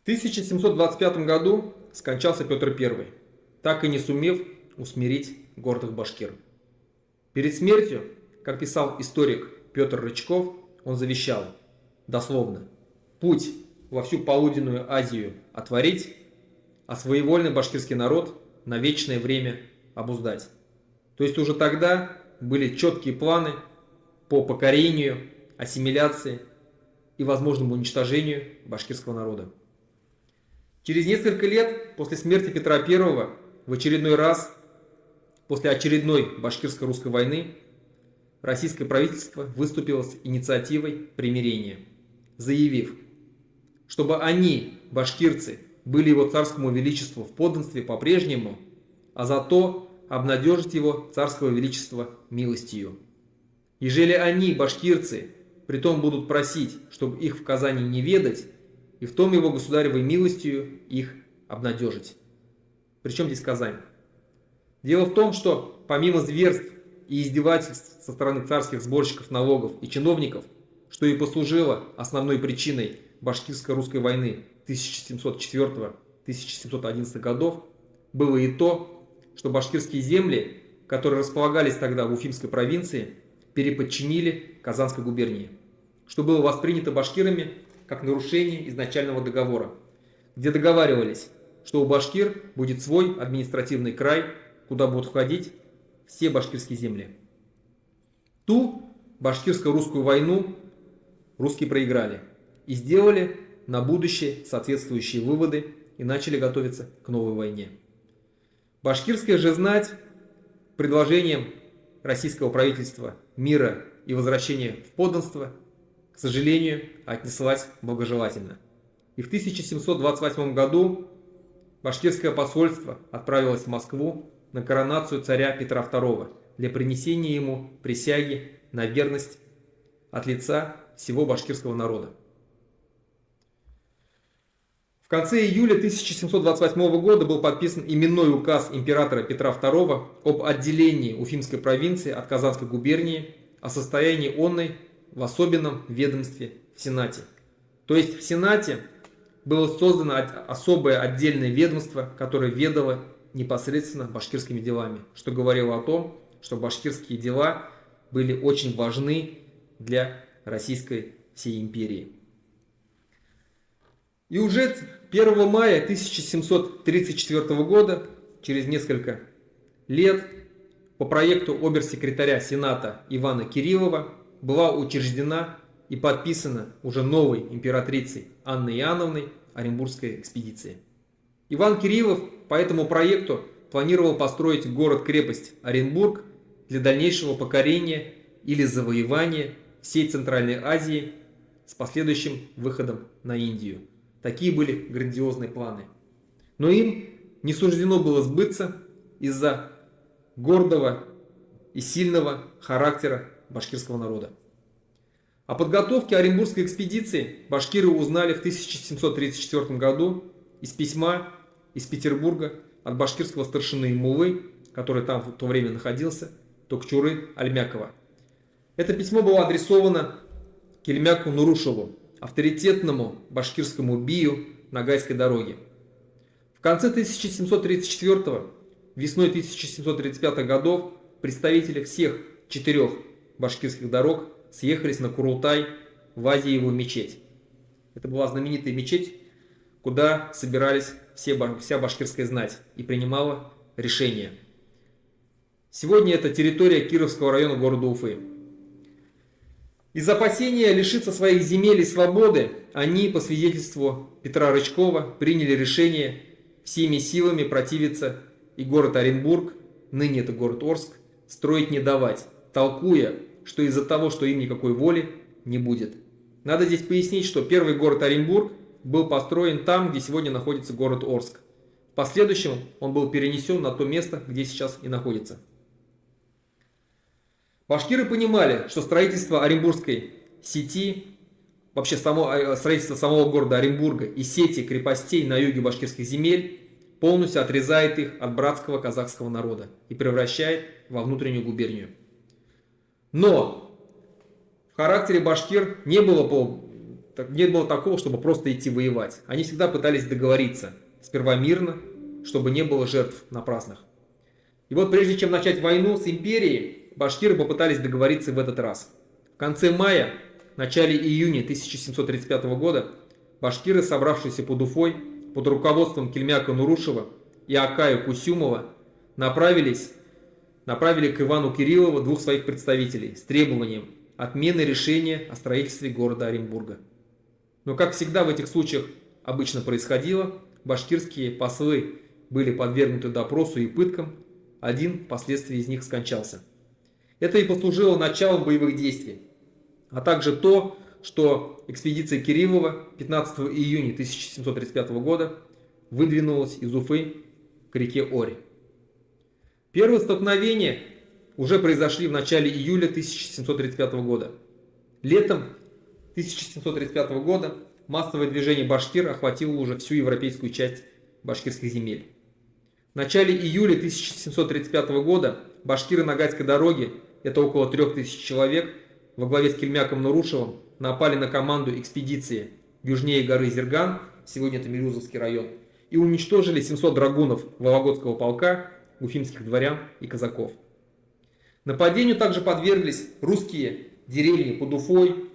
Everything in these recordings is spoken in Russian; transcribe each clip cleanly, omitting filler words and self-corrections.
1725 году скончался Петр I, так и не сумев усмирить гордых башкир. Перед смертью, как писал историк Петр Рычков, он завещал, дословно, «Путь во всю полуденную Азию отворить, а своевольный башкирский народ на вечное время обуздать». То есть уже тогда были четкие планы по покорению, ассимиляции и возможному уничтожению башкирского народа. Через несколько лет после смерти Петра I, в очередной раз, после очередной башкирско-русской войны, российское правительство выступило с инициативой примирения, заявив, чтобы они, башкирцы, были его царскому величеству в подданстве по-прежнему, а зато обнадежить его царского величества милостью. Ежели они, башкирцы, притом будут просить, чтобы их в Казани не ведать, и в том его государевой милостью их обнадежить. Причем здесь Казань? Дело в том, что помимо зверств и издевательств со стороны царских сборщиков налогов и чиновников, что и послужило основной причиной башкирско-русской войны 1704-1711 годов, было и то, что башкирские земли, которые располагались тогда в Уфимской провинции, переподчинили Казанской губернии, что было воспринято башкирами как нарушение изначального договора, где договаривались, что у башкир будет свой административный край, куда будут входить все башкирские земли. Ту башкирско-русскую войну русские проиграли и сделали на будущее соответствующие выводы и начали готовиться к новой войне. Башкирская же знать предложением российского правительства мира и возвращения в подданство, к сожалению, отнеслась благожелательно. И в 1728 году башкирское посольство отправилось в Москву на коронацию царя Петра II для принесения ему присяги на верность от лица всего башкирского народа. В конце июля 1728 года был подписан именной указ императора Петра II об отделении Уфимской провинции от Казанской губернии, о состоянии онной в особенном ведомстве в Сенате. То есть в Сенате было создано особое отдельное ведомство, которое ведало непосредственно башкирскими делами, что говорило о том, что башкирские дела были очень важны для Российской всей империи. И уже 1 мая 1734 года, через несколько лет, по проекту обер-секретаря Сената Ивана Кириллова была учреждена и подписана уже новой императрицей Анной Иоанновной Оренбургская экспедиция. Иван Кириллов по этому проекту планировал построить город-крепость Оренбург для дальнейшего покорения или завоевания всей Центральной Азии с последующим выходом на Индию. Такие были грандиозные планы. Но им не суждено было сбыться из-за гордого и сильного характера башкирского народа. О подготовке Оренбургской экспедиции башкиры узнали в 1734 году из письма из Петербурга от башкирского старшины Муллы, который там в то время находился, Токчуры Альмякова. Это письмо было адресовано Кельмяку Нурушеву, авторитетному башкирскому бию Ногайской дороги. В конце 1734, весной 1735 годов представители всех 4 башкирских дорог съехались на Курултай в Азиеву мечеть. Это была знаменитая мечеть, куда собирались вся башкирская знать и принимала решения. Сегодня это территория Кировского района города Уфы. Из опасения лишиться своих земель и свободы, они, по свидетельству Петра Рычкова, приняли решение всеми силами противиться и город Оренбург, ныне это город Орск, строить не давать, толкуя, что из-за того, что им никакой воли не будет. Надо здесь пояснить, что первый город Оренбург был построен там, где сегодня находится город Орск. В последующем он был перенесен на то место, где сейчас и находится. Башкиры понимали, что строительство Оренбургской сети, вообще строительство самого города Оренбурга и сети крепостей на юге башкирских земель полностью отрезает их от братского казахского народа и превращает во внутреннюю губернию. Но в характере башкир не было не было такого, чтобы просто идти воевать. Они всегда пытались договориться, сперва мирно, чтобы не было жертв напрасных. И вот прежде чем начать войну с империей, башкиры попытались договориться в этот раз. В конце мая, начале июня 1735 года башкиры, собравшиеся под Уфой, под руководством Кельмяка Нурушева и Акая Кусюмова, направили к Ивану Кириллову двух своих представителей с требованием отмены решения о строительстве города Оренбурга. Но, как всегда в этих случаях обычно происходило, башкирские послы были подвергнуты допросу и пыткам, один впоследствии из них скончался. Это и послужило началом боевых действий, а также то, что экспедиция Кириллова 15 июня 1735 года выдвинулась из Уфы к реке Орь. Первые столкновения уже произошли в начале июля 1735 года. Летом 1735 года массовое движение башкир охватило уже всю европейскую часть башкирских земель. В начале июля 1735 года башкиры Ногайской дороги, это около 3000 человек, во главе с Кельмяком Нурушевым, напали на команду экспедиции южнее горы Зерган, сегодня это Мирузовский район, и уничтожили 700 драгунов Вологодского полка, уфимских дворян и казаков. Нападению также подверглись русские деревни под Уфой,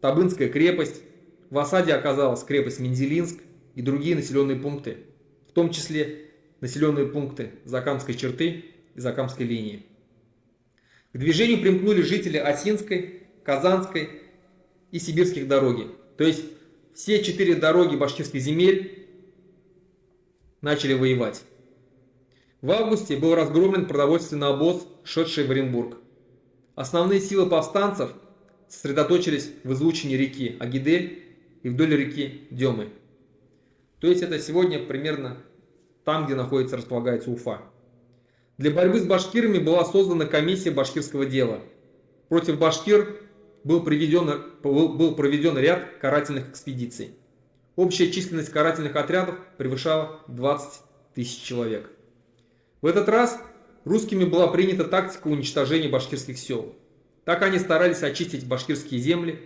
Табынская крепость, в осаде оказалась крепость Мензелинск и другие населенные пункты, в том числе населенные пункты Закамской черты и Закамской линии. К движению примкнули жители Осинской, Казанской и Сибирских дороги, то есть все 4 дороги башкирских земель начали воевать. В августе был разгромлен продовольственный обоз, шедший в Оренбург. Основные силы повстанцев сосредоточились в излучине реки Агидель и вдоль реки Демы. То есть это сегодня примерно там, где располагается Уфа. Для борьбы с башкирами была создана комиссия башкирского дела. Против башкир был проведен ряд карательных экспедиций. Общая численность карательных отрядов превышала 20 тысяч человек. В этот раз русскими была принята тактика уничтожения башкирских сел. Так они старались очистить башкирские земли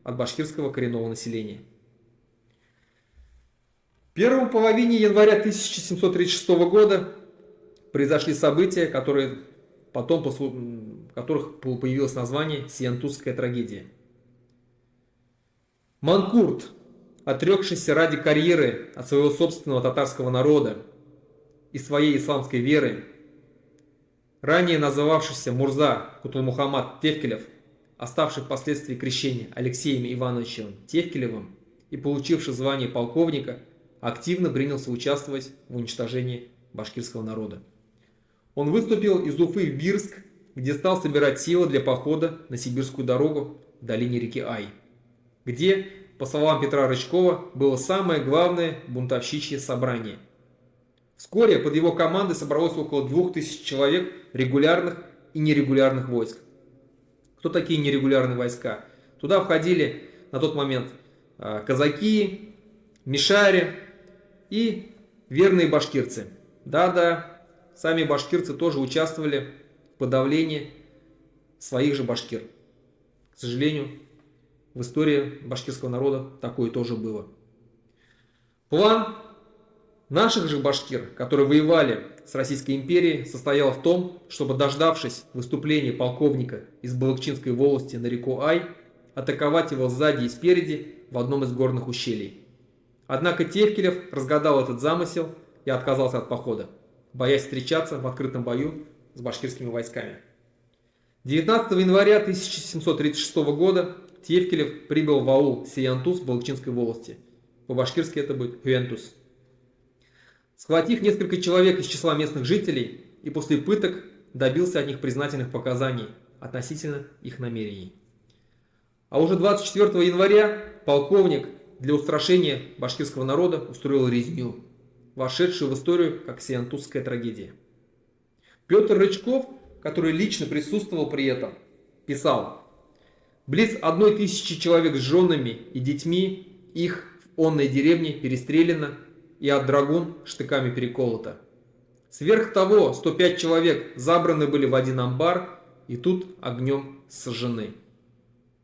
от башкирского коренного населения. В первой половине января 1736 года произошли события, в которых появилось название «Сиантусская трагедия». Манкурт, отрекшийся ради карьеры от своего собственного татарского народа и своей исламской веры, ранее называвшийся Мурза Кутулмухаммад Тевкелев, оставший впоследствии крещения Алексеем Ивановичем Тевкелевым и получивший звание полковника, активно принялся участвовать в уничтожении башкирского народа. Он выступил из Уфы в Бирск, где стал собирать силы для похода на Сибирскую дорогу в долине реки Ай, где, по словам Петра Рычкова, было самое главное бунтовщичье собрание. Вскоре под его командой собралось около 2000 человек регулярных и нерегулярных войск. Кто такие нерегулярные войска? Туда входили на тот момент казаки, мишари и верные башкирцы. Да-да, сами башкирцы тоже участвовали в подавлении своих же башкир. К сожалению, в истории башкирского народа такое тоже было. План наших же башкир, которые воевали с Российской империей, состоял в том, чтобы, дождавшись выступления полковника из Балыкчинской волости на реку Ай, атаковать его сзади и спереди в одном из горных ущелий. Однако Тевкелев разгадал этот замысел и отказался от похода, боясь встречаться в открытом бою с башкирскими войсками. 19 января 1736 года Тевкелев прибыл в аул Сиянтус Балыкчинской волости. По-башкирски это будет Хюентус. Схватив несколько человек из числа местных жителей и после пыток добился от них признательных показаний относительно их намерений. А уже 24 января полковник для устрашения башкирского народа устроил резню, вошедшую в историю как Сиантусская трагедия. Петр Рычков, который лично присутствовал при этом, писал: «Близ 1000 человек с женами и детьми, их в онной деревне перестреляно и от драгун штыками переколото. Сверх того 105 человек забраны были в один амбар и тут огнем сожжены».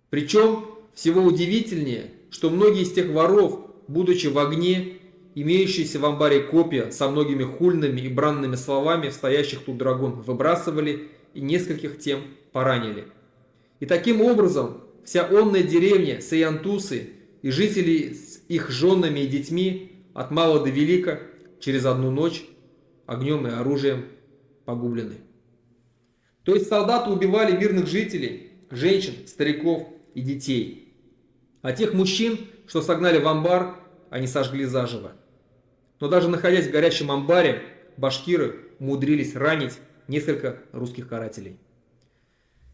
Причем всего удивительнее, что многие из тех воров, будучи в огне, имеющиеся в амбаре копья со многими хульными и бранными словами, стоящих тут драгун, выбрасывали и нескольких тем поранили. И таким образом вся онная деревня Саянтусы и жители с их женами и детьми от мала до велика через одну ночь огнем и оружием погублены. То есть солдаты убивали мирных жителей, женщин, стариков и детей. А тех мужчин, что согнали в амбар, они сожгли заживо. Но даже находясь в горящем амбаре, башкиры умудрились ранить несколько русских карателей.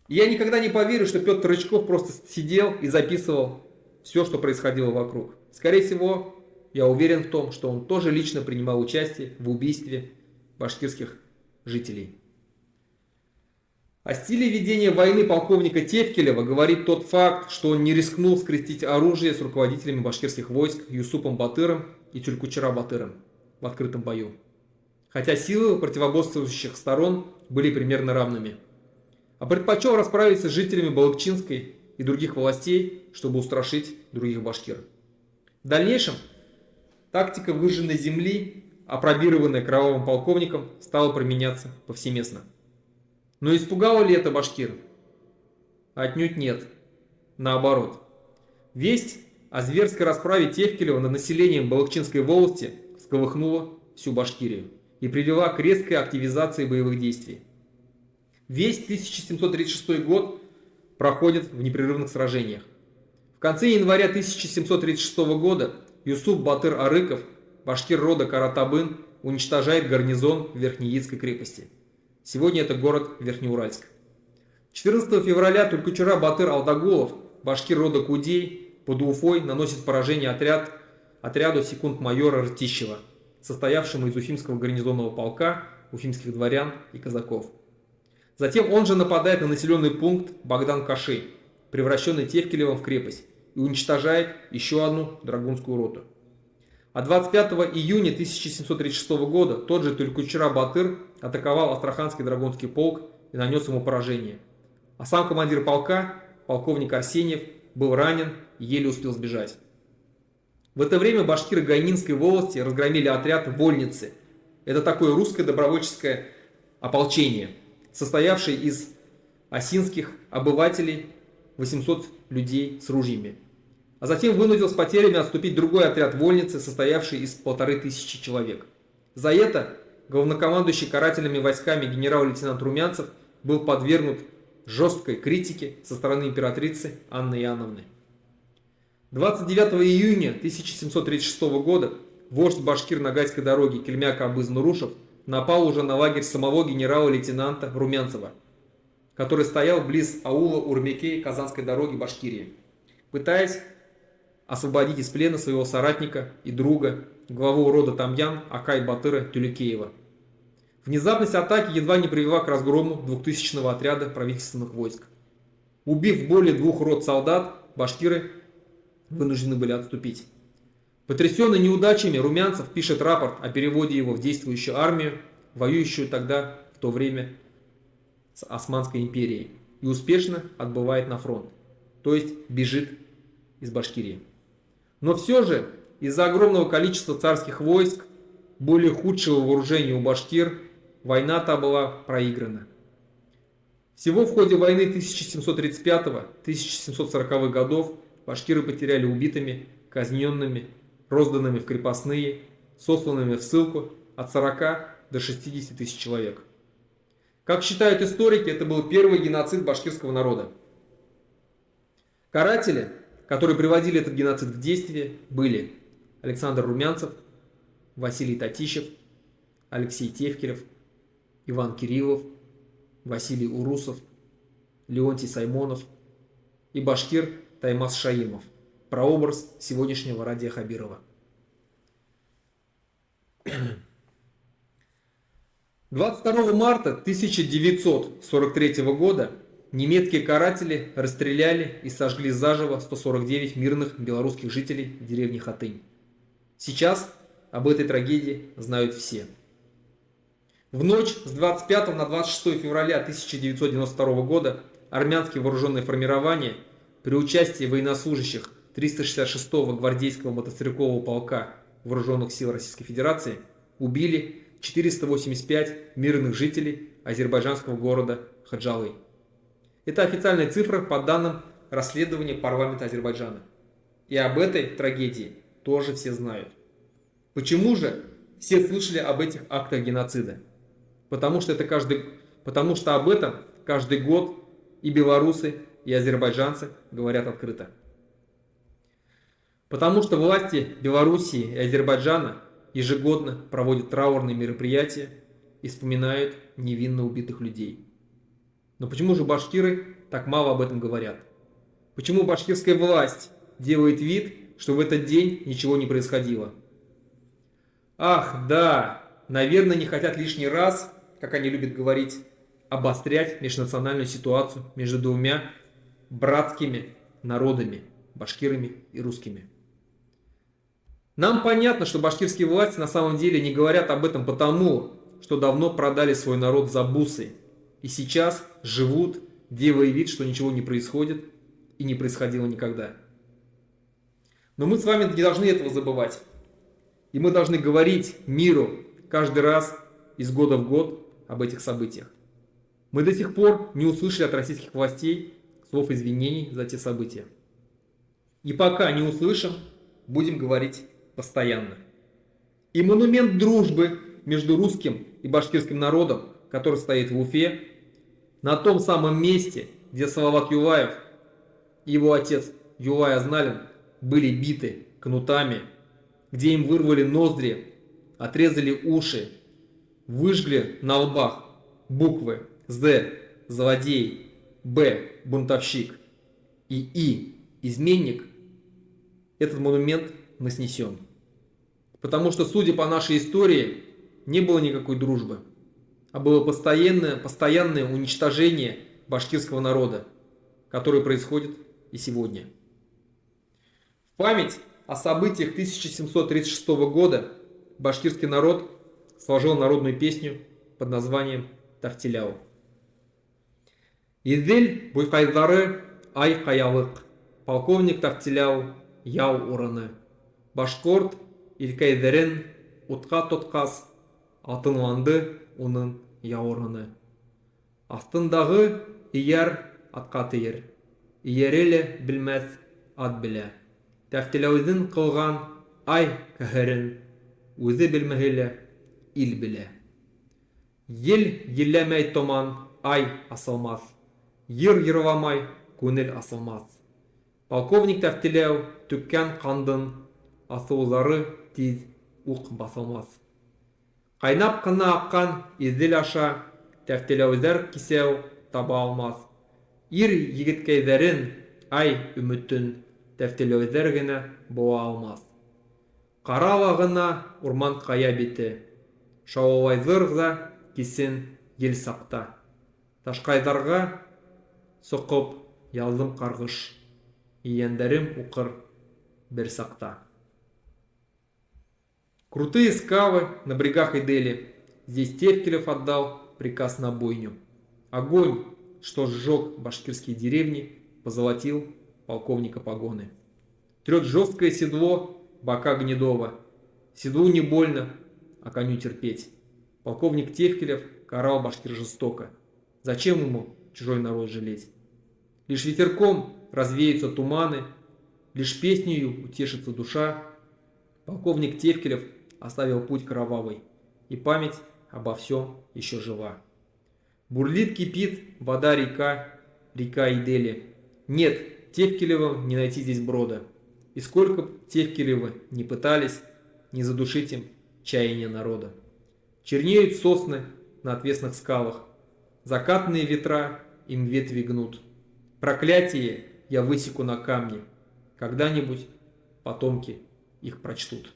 И я никогда не поверю, что Петр Рычков просто сидел и записывал все, что происходило вокруг. Скорее всего, я уверен в том, что он тоже лично принимал участие в убийстве башкирских жителей. О стиле ведения войны полковника Тевкелева говорит тот факт, что он не рискнул скрестить оружие с руководителями башкирских войск Юсупом Батыром и Тюлькучара Батыром в открытом бою. Хотя силы противоборствующих сторон были примерно равными. А предпочел расправиться с жителями Балыкчинской и других властей, чтобы устрашить других башкир. В дальнейшем тактика выжженной земли, опробированная кровавым полковником, стала применяться повсеместно. Но испугало ли это башкир? Отнюдь нет. Наоборот. Весть о зверской расправе Тевкелева над населением Балыкчинской волости всколыхнула всю Башкирию и привела к резкой активизации боевых действий. Весь 1736 год проходит в непрерывных сражениях. В конце января 1736 года Юсуп Батыр Арыков, башкир рода Каратабын, уничтожает гарнизон Верхнеяицкой крепости. Сегодня это город Верхнеуральск. 14 февраля Тюлькучара Батыр Алдагулов, башкир рода Кудей, под Уфой наносит поражение отряду секунд-майора Ртищева, состоявшему из Уфимского гарнизонного полка, уфимских дворян и казаков. Затем он же нападает на населенный пункт Богдан-Каши, превращенный Тевкелевым в крепость, и уничтожает еще одну драгунскую роту. А 25 июня 1736 года тот же Тюлькучара Батыр атаковал Астраханский драгунский полк и нанес ему поражение. А сам командир полка, полковник Арсеньев, был ранен и еле успел сбежать. В это время башкиры Гайнинской волости разгромили отряд Вольницы. Это такое русское добровольческое ополчение, состоявшее из осинских обывателей, 800 людей с ружьями. А затем вынудил с потерями отступить другой отряд Вольницы, состоявший из 1500 человек. За это главнокомандующий карательными войсками генерал-лейтенант Румянцев был подвергнут жесткой критике со стороны императрицы Анны Иоанновны. 29 июня 1736 года вождь башкир Ногайской дороги Кельмяк Абыз Нурушев напал уже на лагерь самого генерала-лейтенанта Румянцева, который стоял близ аула Урмекей Казанской дороги Башкирии, пытаясь освободить из плена своего соратника и друга, главу рода Тамьян Акай Батыра Тюлекеева. Внезапность атаки едва не привела к разгрому 2000-го отряда правительственных войск. Убив более 2 рот солдат, башкиры вынуждены были отступить. Потрясенный неудачами, Румянцев пишет рапорт о переводе его в действующую армию, воюющую тогда, в то время, с Османской империей, и успешно отбывает на фронт, то есть бежит из Башкирии. Но все же, из-за огромного количества царских войск, более худшего вооружения у башкир, война-то была проиграна. Всего в ходе войны 1735-1740 годов башкиры потеряли убитыми, казненными, розданными в крепостные, сосланными в ссылку от 40 до 60 тысяч человек. Как считают историки, это был первый геноцид башкирского народа. Каратели, которые приводили этот геноцид в действие, были Александр Румянцев, Василий Татищев, Алексей Тевкелев, Иван Кириллов, Василий Урусов, Леонтий Саймонов и башкир Таймас Шаимов, прообраз сегодняшнего Радия Хабирова. 22 марта 1943 года немецкие каратели расстреляли и сожгли заживо 149 мирных белорусских жителей деревни Хатынь. Сейчас об этой трагедии знают все. В ночь с 25 на 26 февраля 1992 года армянские вооруженные формирования при участии военнослужащих 366-го гвардейского мотострелкового полка Вооруженных сил Российской Федерации убили 485 мирных жителей азербайджанского города Хаджалы. Это официальная цифра по данным расследования парламента Азербайджана. И об этой трагедии тоже все знают. Почему же все слышали об этих актах геноцида? Потому что об этом каждый год и белорусы, и азербайджанцы говорят открыто. Потому что власти Белоруссии и Азербайджана ежегодно проводят траурные мероприятия и вспоминают невинно убитых людей. Но почему же башкиры так мало об этом говорят? Почему башкирская власть делает вид, что в этот день ничего не происходило? Ах, да, наверное, не хотят лишний раз, как они любят говорить, обострять межнациональную ситуацию между двумя братскими народами, башкирами и русскими. Нам понятно, что башкирские власти на самом деле не говорят об этом потому, что давно продали свой народ за бусы и сейчас живут, делая вид, что ничего не происходит и не происходило никогда. Но мы с вами не должны этого забывать. И мы должны говорить миру каждый раз из года в год об этих событиях. Мы до сих пор не услышали от российских властей слов извинений за те события. И пока не услышим, будем говорить постоянно. И монумент дружбы между русским и башкирским народом, который стоит в Уфе, на том самом месте, где Салават Юлаев и его отец Юлай Азналин были биты кнутами, где им вырвали ноздри, отрезали уши, выжгли на лбах буквы З – злодей, Б – бунтовщик и И – изменник, этот монумент мы снесем. Потому что, судя по нашей истории, не было никакой дружбы, а было постоянное уничтожение башкирского народа, которое происходит и сегодня. В память о событиях 1736 года башкирский народ сложил народную песню под названием «Тафтиляу». Идель буйкайдары ай каялык, полковник Тафтиляу яу урыны, башкорт илкайдерин утка тоткас, атынланды унын яурыны. Астындағы ияр атқа тиер, иереле білмәс ат білә. Тәфтиләүҙең қылған ай кәһәрен, үҙе белмәһелә ил белә. Ел елләмәй томан ай асылмас, йыр йырламай күңел асылмас. Полковник Тәфтиләү төккән ҡандың асыуҙары тиҙ уҡ баҫылмас. Ҡайнап ҡына аҡҡан Иҙел аша Тәфтиләүҙәр кисәү таба алмаҫ. Ир егеткәйҙәрен ай өмөтөн Тәфтиләүҙәр генә быуа алмаҫ. Ҡарала ғына урман ҡая бите, шауылайҙыр ҙа кисен ел саҡта. Ташҡайҙарға соҡоп яҙҙым ҡарғыш, ейәндәрем уҡыр бер саҡта. Крутые скалы на берегах Идели. Здесь Тевкелев отдал приказ на бойню. Огонь, что сжег башкирские деревни, позолотил полковника погоны. Трет жесткое седло бока Гнедова. Седлу не больно, а коню терпеть. Полковник Тевкелев карал башкир жестоко. Зачем ему чужой народ жалеть? Лишь ветерком развеются туманы, лишь песнею утешится душа. Полковник Тевкелев оставил путь кровавый, и память обо всем еще жива. Бурлит, кипит вода река Идели. Нет, Тевкелевым не найти здесь брода. И сколько б Тевкелевы не пытались, не задушить им чаяние народа. Чернеют сосны на отвесных скалах, закатные ветра им ветви гнут. Проклятие я высеку на камне, когда-нибудь потомки их прочтут.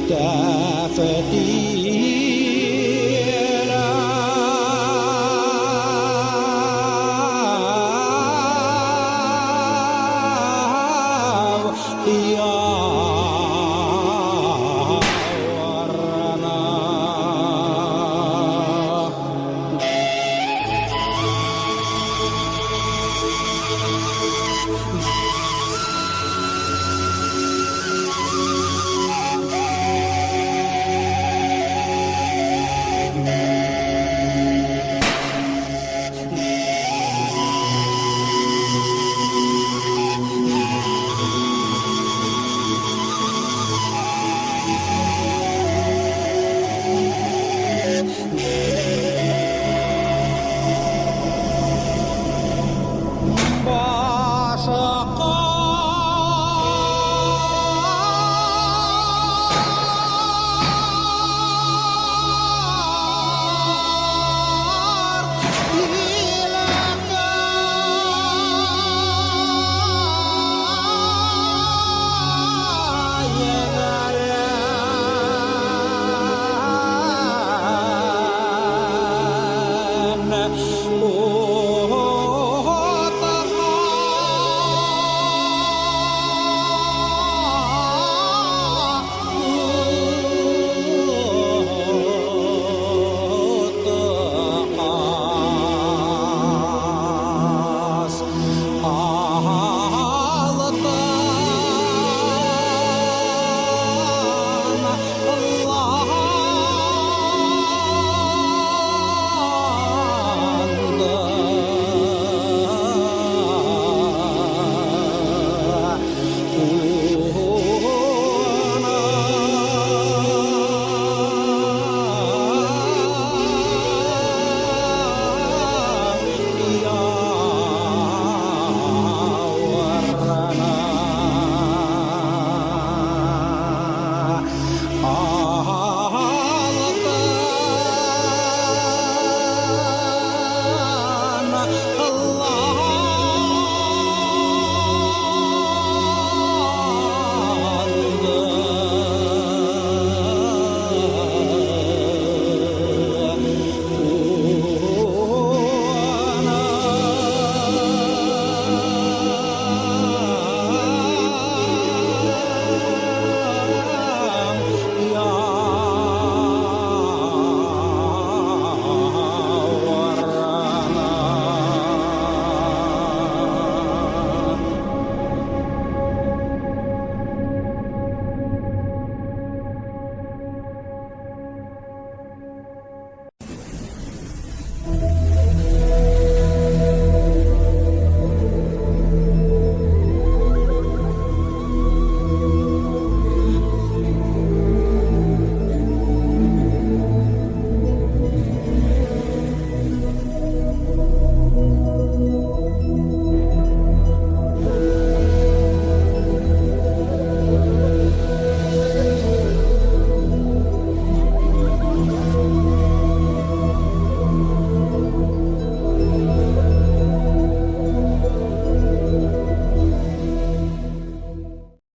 daffodils.